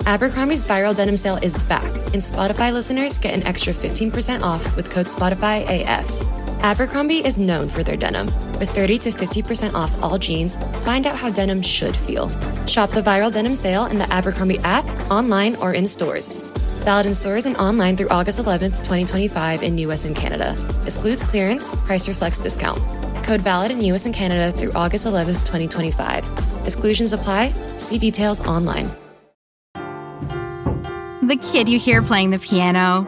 Abercrombie's viral denim sale is back, and Spotify listeners get an extra 15% off with code SpotifyAF. Abercrombie is known for their denim. With 30 to 50% off all jeans, find out how denim should feel. Shop the viral denim sale in the Abercrombie app, online, or in stores. Valid in stores and online through August 11th, 2025 in US and Canada. Excludes clearance, price reflects discount. Code valid in US and Canada through August 11th, 2025. Exclusions apply. See details online. The kid you hear playing the piano,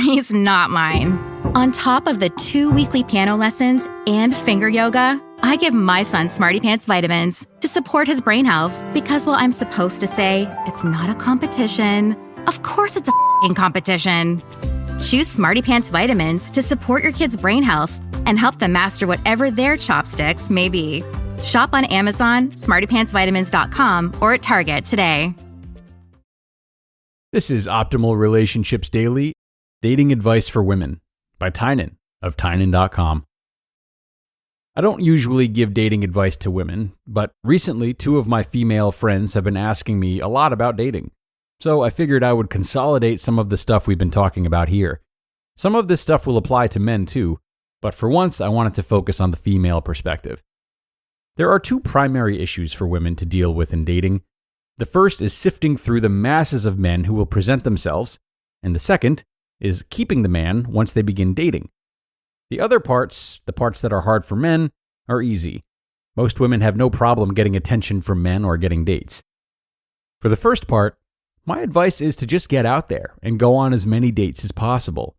he's not mine. On top of the 2 weekly piano lessons and finger yoga, I give my son Smarty Pants vitamins to support his brain health because while I'm supposed to say it's not a competition, of course it's a f***ing competition. Choose Smarty Pants vitamins to support your kid's brain health and help them master whatever their chopsticks may be. Shop on Amazon, smartypantsvitamins.com, or at Target today. This is Optimal Relationships Daily, Dating Advice for Women by Tynan of Tynan.com. I don't usually give dating advice to women, but recently 2 of my female friends have been asking me a lot about dating. So I figured I would consolidate some of the stuff we've been talking about here. Some of this stuff will apply to men too, but for once I wanted to focus on the female perspective. There are 2 primary issues for women to deal with in dating. The first is sifting through the masses of men who will present themselves, and the second is keeping the man once they begin dating. The other parts, the parts that are hard for men, are easy. Most women have no problem getting attention from men or getting dates. For the first part, my advice is to just get out there and go on as many dates as possible.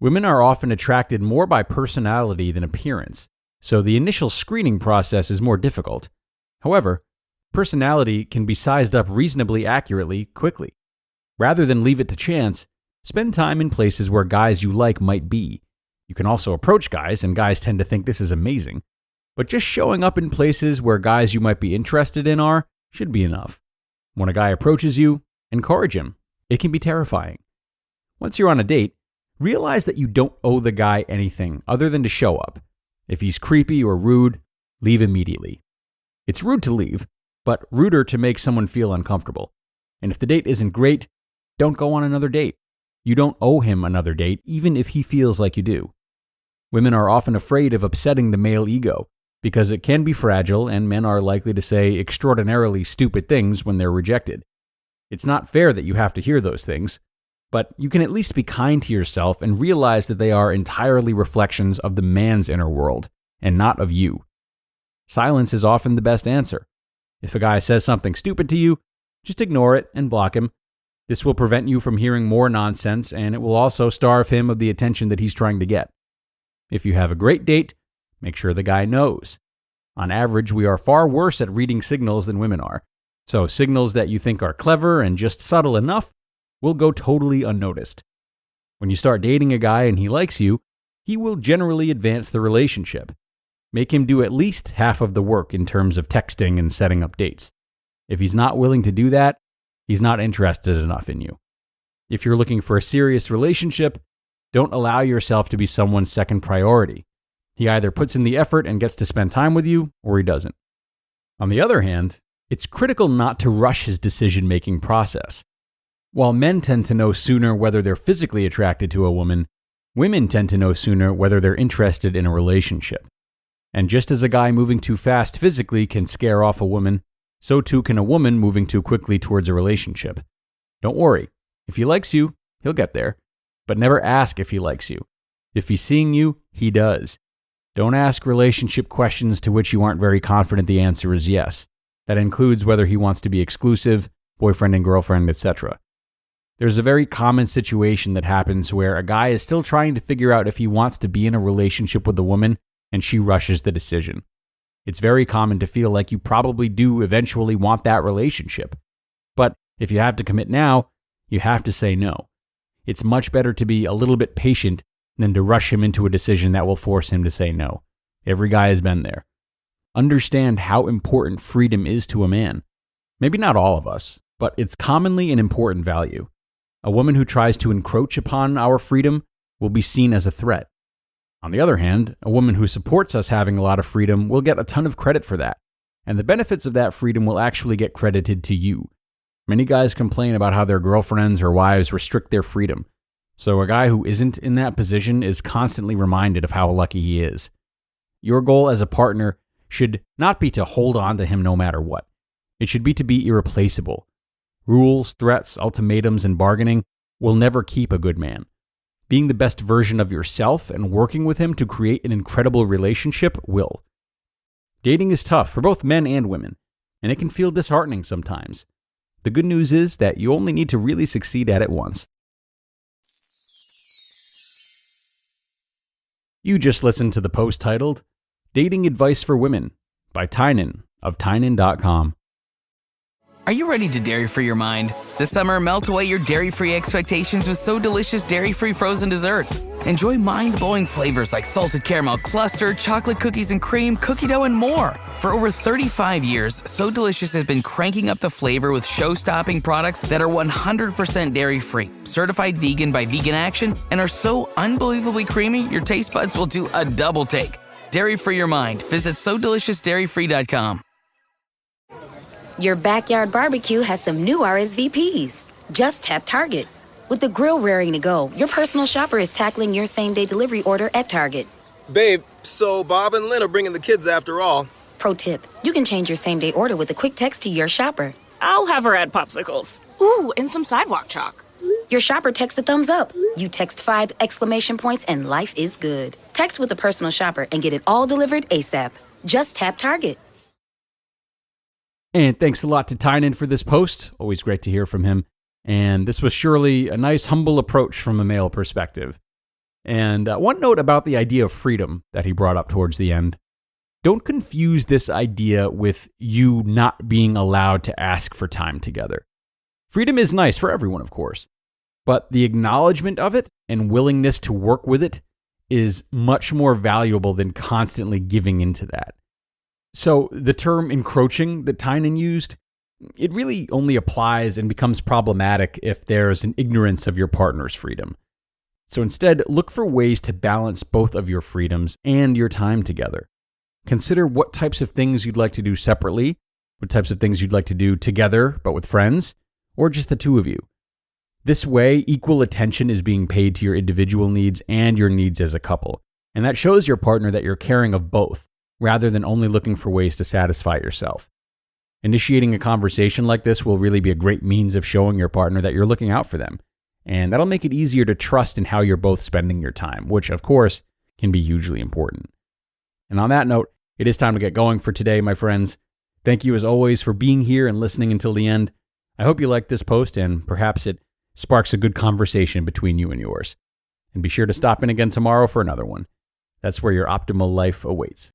Women are often attracted more by personality than appearance, so the initial screening process is more difficult. However, personality can be sized up reasonably accurately quickly. Rather than leave it to chance, spend time in places where guys you like might be. You can also approach guys, and guys tend to think this is amazing. But just showing up in places where guys you might be interested in are should be enough. When a guy approaches you, encourage him. It can be terrifying. Once you're on a date, realize that you don't owe the guy anything other than to show up. If he's creepy or rude, leave immediately. It's rude to leave, but ruder to make someone feel uncomfortable. And if the date isn't great, don't go on another date. You don't owe him another date, even if he feels like you do. Women are often afraid of upsetting the male ego because it can be fragile and men are likely to say extraordinarily stupid things when they're rejected. It's not fair that you have to hear those things, but you can at least be kind to yourself and realize that they are entirely reflections of the man's inner world and not of you. Silence is often the best answer. If a guy says something stupid to you, just ignore it and block him. This will prevent you from hearing more nonsense, and it will also starve him of the attention that he's trying to get. If you have a great date, make sure the guy knows. On average, we are far worse at reading signals than women are. So signals that you think are clever and just subtle enough will go totally unnoticed. When you start dating a guy and he likes you, he will generally advance the relationship. Make him do at least half of the work in terms of texting and setting up dates. If he's not willing to do that, he's not interested enough in you. If you're looking for a serious relationship, don't allow yourself to be someone's second priority. He either puts in the effort and gets to spend time with you, or he doesn't. On the other hand, it's critical not to rush his decision-making process. While men tend to know sooner whether they're physically attracted to a woman, women tend to know sooner whether they're interested in a relationship. And just as a guy moving too fast physically can scare off a woman, so too can a woman moving too quickly towards a relationship. Don't worry. If he likes you, he'll get there. But never ask if he likes you. If he's seeing you, he does. Don't ask relationship questions to which you aren't very confident the answer is yes. That includes whether he wants to be exclusive, boyfriend and girlfriend, etc. There's a very common situation that happens where a guy is still trying to figure out if he wants to be in a relationship with a woman and she rushes the decision. It's very common to feel like you probably do eventually want that relationship. But if you have to commit now, you have to say no. It's much better to be a little bit patient than to rush him into a decision that will force him to say no. Every guy has been there. Understand how important freedom is to a man. Maybe not all of us, but it's commonly an important value. A woman who tries to encroach upon our freedom will be seen as a threat. On the other hand, a woman who supports us having a lot of freedom will get a ton of credit for that, and the benefits of that freedom will actually get credited to you. Many guys complain about how their girlfriends or wives restrict their freedom. So a guy who isn't in that position is constantly reminded of how lucky he is. Your goal as a partner should not be to hold on to him no matter what. It should be to be irreplaceable. Rules, threats, ultimatums, and bargaining will never keep a good man. Being the best version of yourself and working with him to create an incredible relationship will. Dating is tough for both men and women, and it can feel disheartening sometimes. The good news is that you only need to really succeed at it once. You just listened to the post titled, Dating Advice for Women by Tynan of Tynan.com. Are you ready to dairy-free your mind? This summer, melt away your dairy-free expectations with So Delicious dairy-free frozen desserts. Enjoy mind-blowing flavors like salted caramel cluster, chocolate cookies and cream, cookie dough, and more. For over 35 years, So Delicious has been cranking up the flavor with show-stopping products that are 100% dairy-free, certified vegan by Vegan Action, and are so unbelievably creamy, your taste buds will do a double take. Dairy-free your mind. Visit SoDeliciousDairyFree.com. Your backyard barbecue has some new RSVPs. Just tap Target. With the grill raring to go, your personal shopper is tackling your same-day delivery order at Target. Babe, so Bob and Lynn are bringing the kids after all. Pro tip, you can change your same-day order with a quick text to your shopper. I'll have her add popsicles. Ooh, and some sidewalk chalk. Your shopper texts a thumbs up. You text 5 exclamation points and life is good. Text with a personal shopper and get it all delivered ASAP. Just tap Target. And thanks a lot to Tynan for this post. Always great to hear from him. And this was surely a nice, humble approach from a male perspective. And one note about the idea of freedom that he brought up towards the end. Don't confuse this idea with you not being allowed to ask for time together. Freedom is nice for everyone, of course. But the acknowledgement of it and willingness to work with it is much more valuable than constantly giving into that. So the term encroaching that Tynan used, it really only applies and becomes problematic if there's an ignorance of your partner's freedom. So instead, look for ways to balance both of your freedoms and your time together. Consider what types of things you'd like to do separately, what types of things you'd like to do together but with friends, or just the two of you. This way, equal attention is being paid to your individual needs and your needs as a couple. And that shows your partner that you're caring of both, rather than only looking for ways to satisfy yourself. Initiating a conversation like this will really be a great means of showing your partner that you're looking out for them. And that'll make it easier to trust in how you're both spending your time, which, of course, can be hugely important. And on that note, it is time to get going for today, my friends. Thank you, as always, for being here and listening until the end. I hope you liked this post, and perhaps it sparks a good conversation between you and yours. And be sure to stop in again tomorrow for another one. That's where your optimal life awaits.